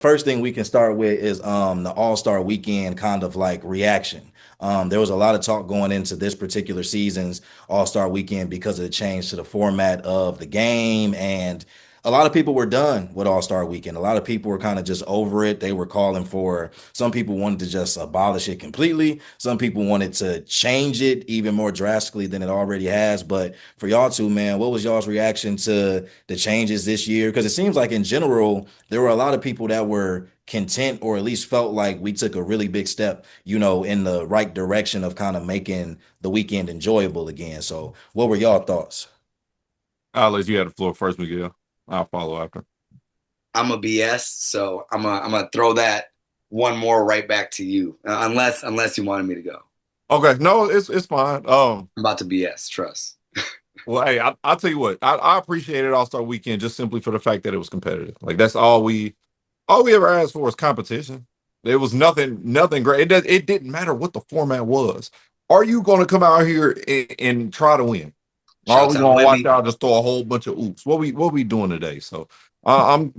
first thing we can start with is the All-Star weekend kind of like reaction. There was a lot of talk going into this particular season's All-Star weekend because of the change to the format of the game, and a lot of people were done with All-Star weekend. A lot of people were kind of just over it. They were calling for, some people wanted to just abolish it completely. Some people wanted to change it even more drastically than it already has. But for y'all two, man, what was y'all's reaction to the changes this year? Because it seems like in general, there were a lot of people that were content or at least felt like we took a really big step, in the right direction of kind of making the weekend enjoyable again. So what were y'all thoughts? I'll let you have the floor first, Miguel. I'll follow after. I'm a BS, so I'm gonna throw that one more right back to you, unless you wanted me to go. Okay, no, it's fine. I'm about to BS. Trust. Well, hey, I'll tell you what, I appreciated All Star Weekend just simply for the fact that it was competitive. Like that's all we ever asked for was competition. There was nothing great. It didn't matter what the format was. Are you going to come out here and try to win? Or are we Shouts out going to watch Webby. y'all just throw a whole bunch of oops? What we doing today? So I'm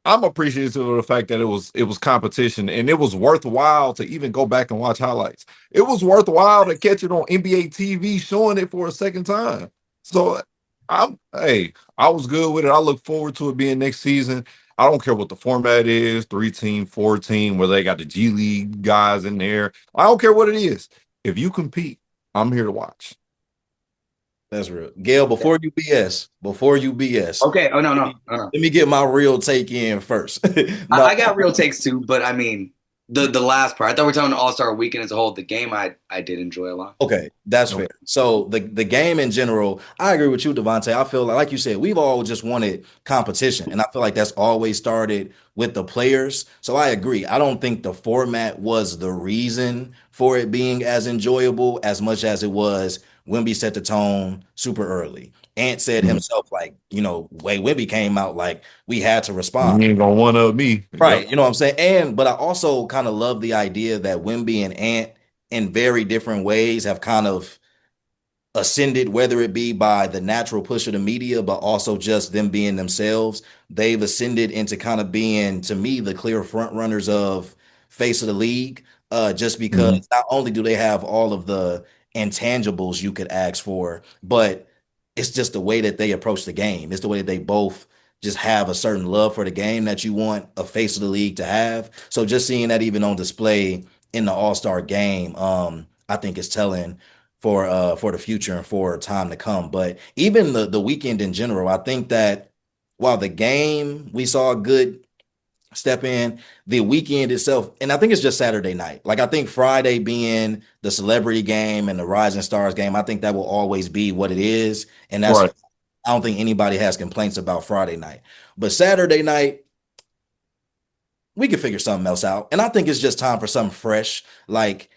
appreciative of the fact that it was competition and it was worthwhile to even go back and watch highlights. It was worthwhile to catch it on NBA TV showing it for a second time. So I was good with it. I look forward to it being next season. I don't care what the format is, 3 team, 4 team, where they got the G League guys in there. I don't care what it is. If you compete, I'm here to watch. That's real. Gail, before you BS, Okay. Oh no let no me, no no. let me get my real take in first. I, No, I got real takes too, but I mean the last part. I thought we were talking All Star Weekend as a whole. The game I did enjoy a lot. okay, that's fair. Okay. So the game in general, I agree with you, Devontae. I feel like you said, we've all just wanted competition, and I feel like that's always started with the players. So I agree. I don't think the format was the reason for it being as enjoyable as much as it was Wemby set the tone super early. Ant said Mhm. himself, like, way Wemby came out, like we had to You respond. ain't gonna one up me. Right. Yep. You know what I'm saying? But I also kind of love the idea that Wemby and Ant in very different ways have kind of ascended, whether it be by the natural push of the media, but also just them being themselves. They've ascended into kind of being, to me, the clear front runners of face of the league. Just because Mhm. not only do they have all of the intangibles you could ask for, but it's just the way that they approach the game. It's the way that they both just have a certain love for the game that you want a face of the league to have. So just seeing that even on display in the All-Star game, I think is telling for the future and for time to come. But even the weekend in general, I think that while the game we saw a good step in, the weekend itself, and I think it's just Saturday night. Like I think Friday being the celebrity game and the Rising Stars game, I think that will always be what it is. And that's, Right. I don't think anybody has complaints about Friday night. But Saturday night, we could figure something else out. And I think it's just time for something fresh. Like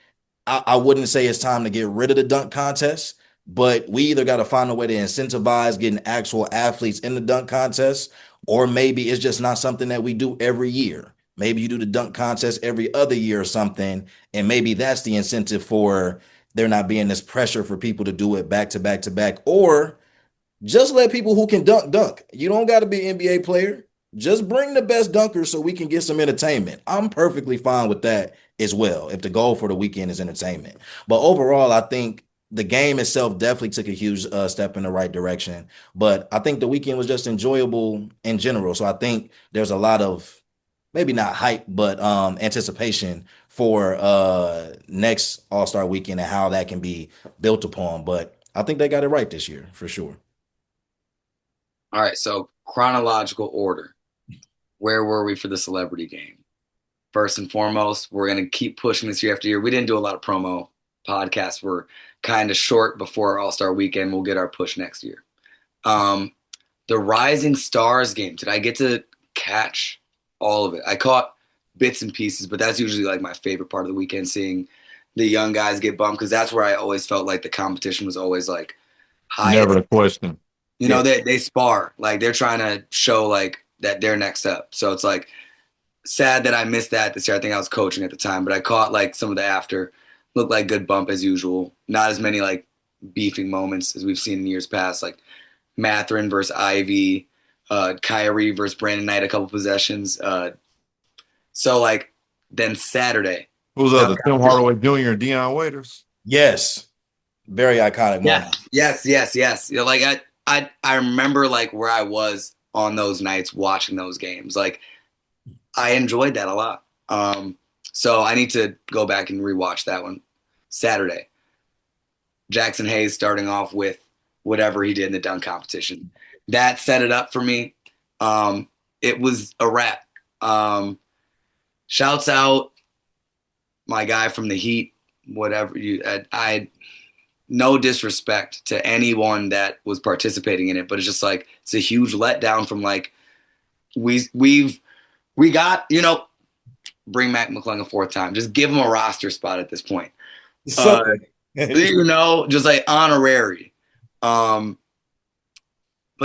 I wouldn't say it's time to get rid of the dunk contest, but we either got to find a way to incentivize getting actual athletes in the dunk contest, or maybe it's just not something that we do every year. Maybe you do the dunk contest every other year or something, and maybe that's the incentive for there not being this pressure for people to do it back to back to back, or just let people who can dunk dunk. You don't got to be an NBA player. Just bring the best dunkers so we can get some entertainment. I'm perfectly fine with that as well, if the goal for the weekend is entertainment. But overall, I think the game itself definitely took a huge step in the right direction. But I think the weekend was just enjoyable in general. So I think there's a lot of, maybe not hype, but anticipation for next All-Star weekend and how that can be built upon. But I think they got it right this year for sure. All right. So chronological order. Where were we for the celebrity game? First and foremost, we're gonna keep pushing this year after year. We didn't do a lot of promo podcasts. We're kind of short before All Star Weekend. We'll get our push next year. Um, the Rising Stars game. Did I get to catch all of it? I caught bits and pieces, but that's usually like my favorite part of the weekend, seeing the young guys get bumped because that's where I always felt like the competition was always like Never highest. a question. Yeah. They spar like they're trying to show like that they're next up. So it's like sad that I missed that this year. I think I was coaching at the time, but I caught like some of the after. Looked like good bump as usual. Not as many like beefing moments as we've seen in years past, like Matherin versus Ivy, Kyrie versus Brandon Knight, a couple possessions. So like then Saturday. Who's dunk other? Tim competition. Hardaway Jr. and Deion Waiters. Yes. Very iconic moment. Yes. You know, like I remember like where I was on those nights watching those games. Like I enjoyed that a lot. So I need to go back and rewatch that one. Saturday. Jackson Hayes starting off with whatever he did in the dunk competition. That set it up for me. It was a wrap. Shouts out my guy from the Heat, whatever I no disrespect to anyone that was participating in it, but it's just like it's a huge letdown from like we got, you know, bring Mac McClung a fourth time. Just give him a roster spot at this point. You know, just like honorary. But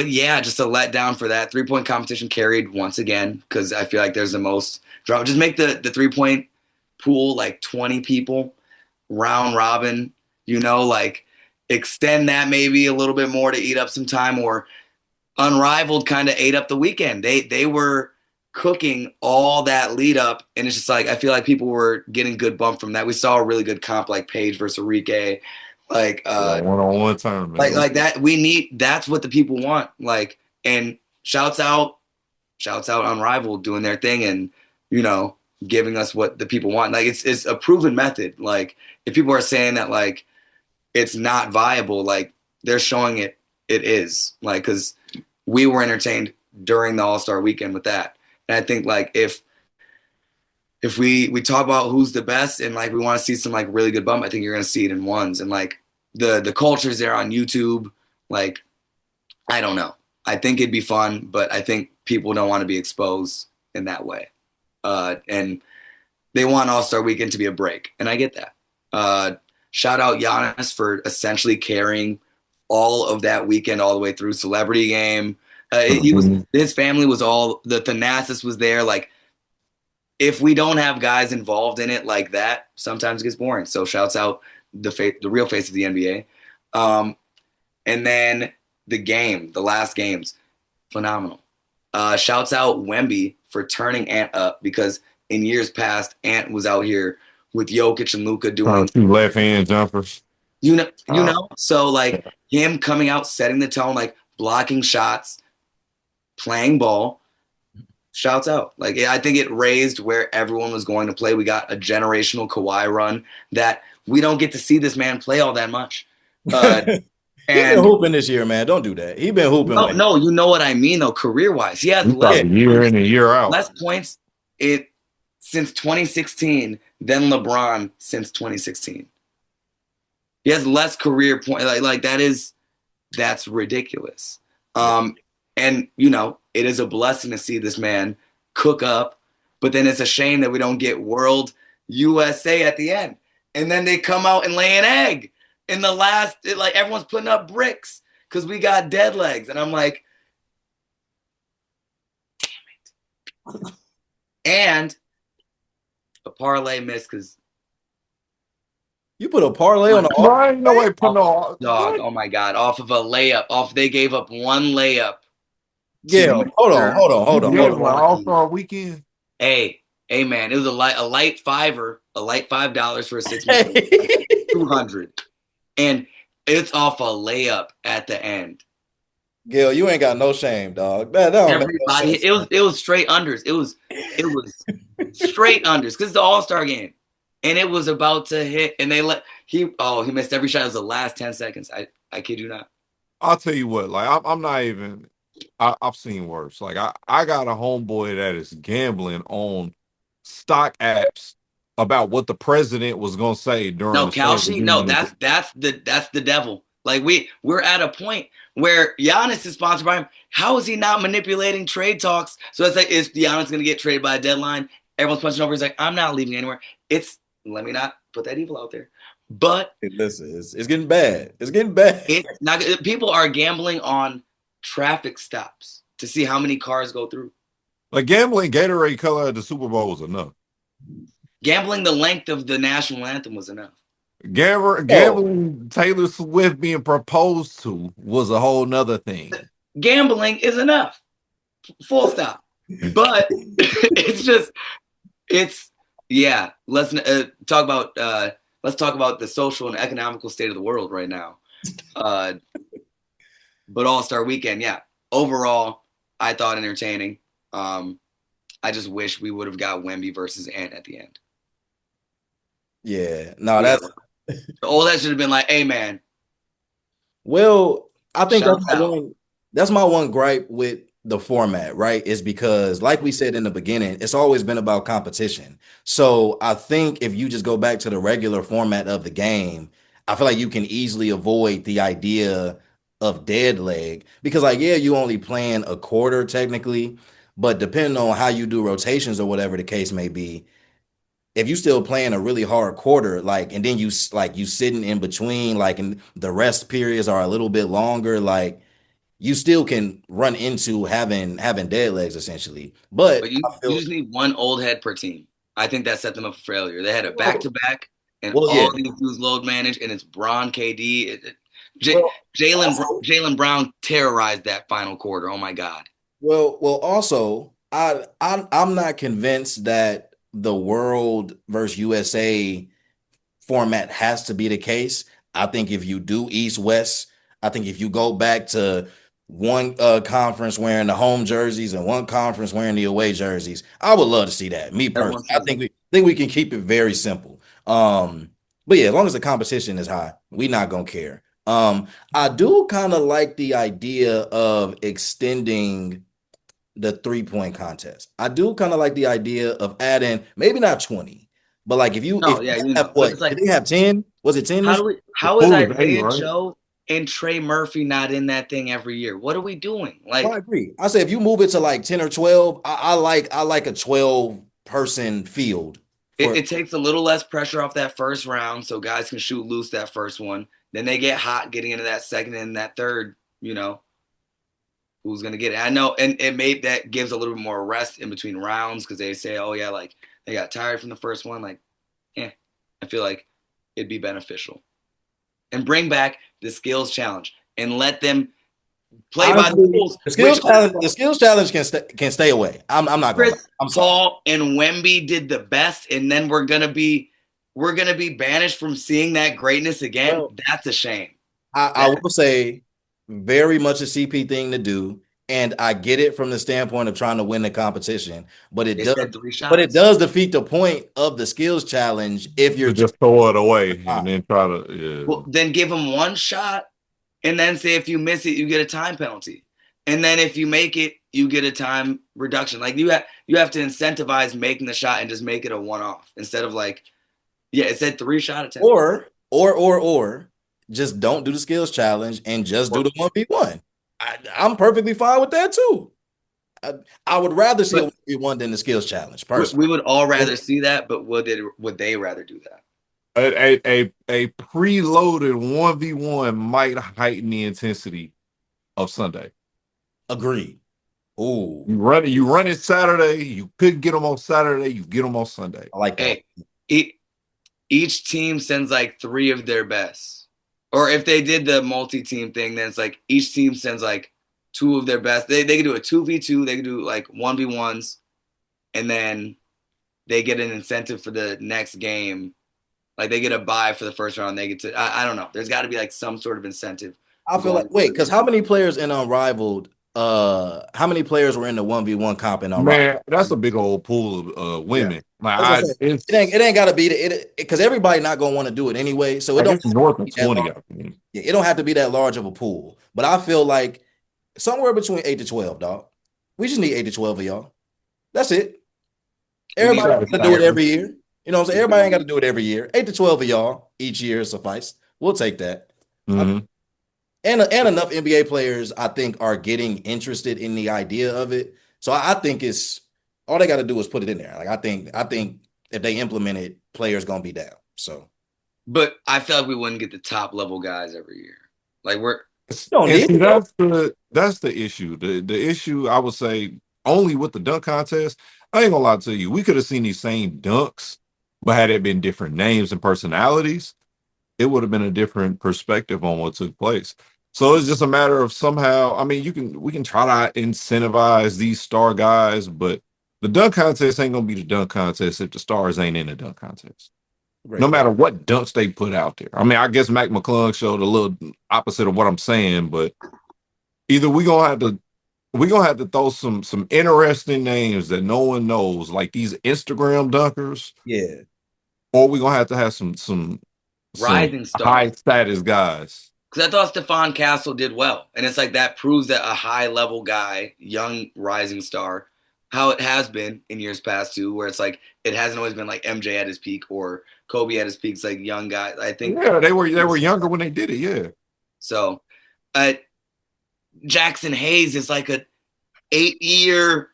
yeah, just a letdown for that. 3-point competition carried once again because I feel like there's the most drop. Just make the 3-point pool like 20 people, round robin, you know, like extend that maybe a little bit more to eat up some time, or Unrivaled kind of ate up the weekend. They were cooking all that lead up, and it's just like I feel like people were getting good bump from that. We saw a really good comp like Page versus Enrique, like one-on-one time, man. like that. We need, that's what the people want. Like, and shouts out Unrivaled doing their thing and, you know, giving us what the people want. Like it's a proven method. Like if people are saying that like it's not viable, like they're showing it is, like, because we were entertained during the All-Star weekend with that. And I think like if we talk about who's the best and like we want to see some like really good bump, I think you're gonna see it in ones. And like the culture's there on YouTube. Like I don't know. I think it'd be fun, but I think people don't want to be exposed in that way. And they want All-Star Weekend to be a break, and I get that. Shout out Giannis for essentially carrying all of that weekend all the way through Celebrity Game. His family was all, the Thanasis was there. Like if we don't have guys involved in it like that, sometimes it gets boring. So shouts out the real face of the NBA. And then the last games, phenomenal. Shouts out Wemby for turning Ant up, because in years past, Ant was out here with Jokic and Luka doing two left hand jumpers. You know. So like him coming out, setting the tone, like blocking shots, playing ball. Shouts out. Like I think it raised where everyone was going to play. We got a generational Kawhi run that we don't get to see this man play all that much. He been hooping this year, man. Don't do that. He been hooping. No, you know what I mean though. Career wise, he has year in and year out. Less points since 2016 than LeBron since 2016. He has less career points. Like that's ridiculous. And you know, it is a blessing to see this man cook up, but then it's a shame that we don't get World USA at the end. And then they come out and lay an egg in the last, like everyone's putting up bricks because we got dead legs. And I'm like, damn it. And a parlay missed because you put a parlay on the Brian, no way putting on dog. Oh my God. Off of a layup. They gave up one layup. Yeah, hold on. All-Star weekend. Hey, man, it was a light $5 for a 6 month, 200, and it's off a layup at the end. Gil, you ain't got no shame, dog. Everybody, it was straight unders. It was straight unders because it's the All-Star game, and it was about to hit, and he missed every shot. It was the last 10 seconds. I kid you not. I'll tell you what, like I'm not even. I've seen worse. Like I got a homeboy that is gambling on stock apps about what the president was gonna say during. No, Kalshi. No, that's the devil. Like we're at a point where Giannis is sponsored by him. How is he not manipulating trade talks? So it's like, is Giannis gonna get traded by a deadline? Everyone's punching over. He's like, I'm not leaving anywhere. Let me not put that evil out there. But listen, it's getting bad. It's getting bad. It's not. People are gambling on traffic stops to see how many cars go through. Like gambling Gatorade color at the Super Bowl was enough. Gambling the length of the national anthem was enough. Gambling Taylor Swift being proposed to was a whole nother thing. Gambling is enough. Full stop. But it's just It's yeah. Let's talk about the social and economical state of the world right now. Uh, but All-Star Weekend, yeah. Overall, I thought entertaining. Um, I just wish we would have got Wemby versus Ant at the end. Yeah, no, Yeah, that's all that should have been like, hey man, well, I think shouts out. that's my one gripe with the format, right? Is because like we said in the beginning, it's always been about competition. So I think if you just go back to the regular format of the game, I feel like you can easily avoid the idea of dead leg because like yeah, you only playing a quarter technically, but depending on how you do rotations or whatever the case may be, if you still playing a really hard quarter, like, and then you sitting in between, like, and the rest periods are a little bit longer, like, you still can run into having dead legs essentially. But But I you feel just need one old head per team. I think that set them up for failure. They had a back to back, and well, all yeah. these dudes load manage, and it's Braun, KD. Well, also, Jalen Brown terrorized that final quarter. Oh my God! also, I'm not convinced that the world versus USA format has to be the case. I think if you do East West, I think if you go back to one conference wearing the home jerseys and one conference wearing the away jerseys, I would love to see that. Me Everyone personally, I says that. think we can keep it very simple. But yeah, as long as the competition is high, we not gonna care. I do kind of like the idea of extending the 3-point contest. I do kind of like the idea of adding maybe not 20, but like if No, yeah, you you know, have but what it's like, did they have 10? Was it 10 this year? The how is pool is 8, Isaiah right? Joe and Trey Murphy not in that thing every year? What are we doing? Well, I Like, agree. I say if you move it to like 10 or 12, I like a 12 person field for it takes a little less pressure off that first round, so guys can shoot loose that first one. Then they get hot getting into that second and that third. You know, who's gonna get it? I know, and it may that gives a little bit more rest in between rounds because they say, oh yeah, like they got tired from the first one. Like, I feel like it'd be beneficial. And bring back the skills challenge and let them play by the honestly rules, which the skills challenge can stay away. I'm not gonna lie. Chris I'm sorry. Paul and Wemby did the best, and then we're gonna be banished from seeing that greatness again. Well, That's a shame. I That will say very much a CP thing to do. And I get it from the standpoint of trying to win the competition, they said three but it shots. does defeat the point of the skills challenge if you're To just just throw it away and then try to, Well, yeah. then give them one shot, and then say if you miss it, you get a time penalty, and then if you make it, you get a time reduction. Like you have to incentivize making the shot and just make it a one off instead of like yeah, it said three shot attempt. or just don't do the skills challenge and just do Or, the 1v1. I'm perfectly fine with that too. I, I would rather see a but 1v1 than the skills challenge, personally. we would all rather see that, but would they rather do that? A preloaded 1v1 might heighten the intensity of Sunday. Agreed. Ooh, You run it Saturday, you could get them on Saturday, you get them on Sunday. I like that. Hey, each team sends like three of their best. Or if they did the multi-team thing, then it's like each team sends like two of their best. They could do a 2v2, they could do like 1v1s, and then they get an incentive for the next game. Like they get a bye for the first round. They get to I don't know. There's got to be like some sort of incentive I feel going like wait, into the because next how game. many players in Unrivaled? How many players were in the 1v1 comp in Unrivaled? Man, that's a big old pool of Yeah, women. Like that's what I'm saying. It it's ain't got to be it because everybody not gonna want to do it anyway. So it like don't it's north of be that 20, large. I think. Yeah, it don't have to be that large of a pool. But I feel like somewhere between 8 to 12, dog. We just need 8 to 12 of y'all. That's it. We need Everybody Try to ain't got to do it stagger. every year. You know what I'm saying? Everybody ain't got to do it every year. 8 to 12 of y'all each year suffice. We'll take that. Mhm. And enough NBA players, I think, are getting interested in the idea of it. So I think it's all they got to do is put it in there. Like I think if they implement it, players gonna be down. So But I feel like we wouldn't get the top level guys every year. Like we're you don't And need see, it though. that's the issue. The issue I would say only with the dunk contest. I ain't gonna lie to you. We could have seen these same dunks, but had it been different names and personalities, it would have been a different perspective on what took place. So it's just a matter of somehow. I mean, we can try to incentivize these star guys, but The dunk contest ain't gonna be the dunk contest if the stars ain't in the dunk contest. Great No point. matter what dunks they put out there. I mean, I guess Mac McClung showed a little opposite of what I'm saying, but either we gonna have to throw some interesting names that no one knows, like these Instagram dunkers, Yeah. or we gonna have to have some Rising high stars. status guys. Because I thought Stephon Castle did well. And it's like that proves that a high level guy, young rising star, how it has been in years past too, where it's like it hasn't always been like MJ at his peak or Kobe at his peak. It's like young guys. I think Yeah, they were younger when they did it. Yeah, so. Jackson Hayes is like a 8-year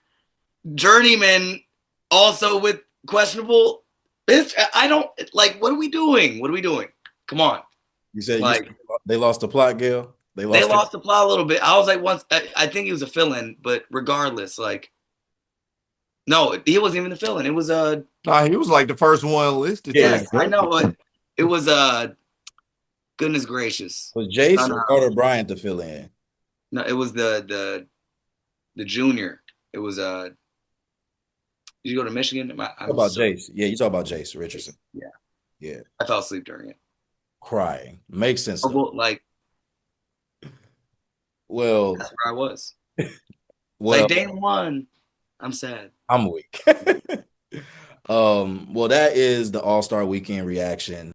journeyman, also with questionable. I don't like. What are we doing? What are we doing? Come on. You said Like they lost the plot, Gail. They they lost. lost the plot a little bit. I was like, once I think he was a fill-in, but regardless, like no, he wasn't even a fill-in. It was nah, he was like the first one listed. Yeah. yes, I know, but it was goodness gracious. Was Jace or No, Carter Bryant to fill in? no, it was the junior. It was Did you go to Michigan? How about Jace? Yeah, you talk about Jace Richardson. Yeah, Yeah. I fell asleep during it. Crying. Makes sense. Like Well, that's where I was. well, Like day one, I'm sad. I'm weak. Well, that is the All-Star Weekend reaction.